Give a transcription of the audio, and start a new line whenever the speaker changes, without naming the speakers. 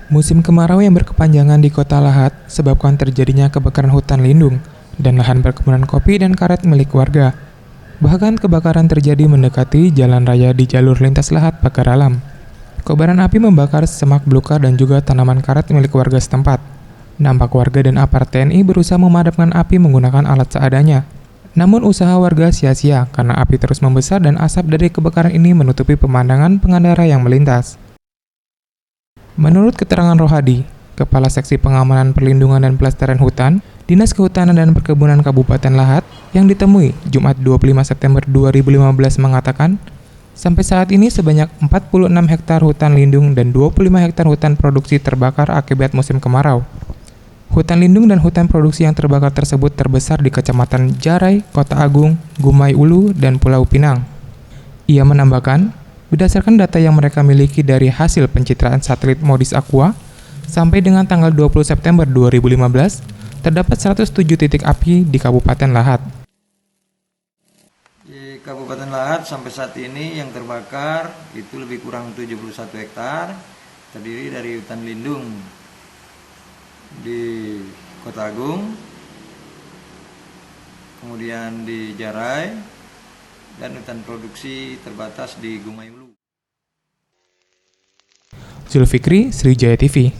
Musim kemarau yang berkepanjangan di kota Lahat sebabkan terjadinya kebakaran hutan lindung dan lahan perkebunan kopi dan karet milik warga. Bahkan kebakaran terjadi mendekati jalan raya di jalur lintas Lahat Pagar Alam. Kobaran api membakar semak belukar dan juga tanaman karet milik warga setempat. Nampak warga dan aparat TNI berusaha memadamkan api menggunakan alat seadanya. Namun usaha warga sia-sia karena api terus membesar dan asap dari kebakaran ini menutupi pemandangan pengendara yang melintas. Menurut keterangan Rohadi, Kepala Seksi Pengamanan Perlindungan dan Pelestarian Hutan, Dinas Kehutanan dan Perkebunan Kabupaten Lahat yang ditemui Jumat 25 September 2015 mengatakan, sampai saat ini sebanyak 46 hektar hutan lindung dan 25 hektar hutan produksi terbakar akibat musim kemarau. Hutan lindung dan hutan produksi yang terbakar tersebut terbesar di Kecamatan Jarai, Kota Agung, Gumai Ulu, dan Pulau Pinang. Ia menambahkan, berdasarkan data yang mereka miliki dari hasil pencitraan satelit Modis Aqua, sampai dengan tanggal 20 September 2015, terdapat 107 titik api di Kabupaten Lahat.
Di Kabupaten Lahat sampai saat ini yang terbakar itu lebih kurang 71 hektar, terdiri dari hutan lindung di Kota Agung, kemudian di Jarai, dan hutan produksi terbatas di Gumai Ulu.
Zulfikri, Sriwijaya TV.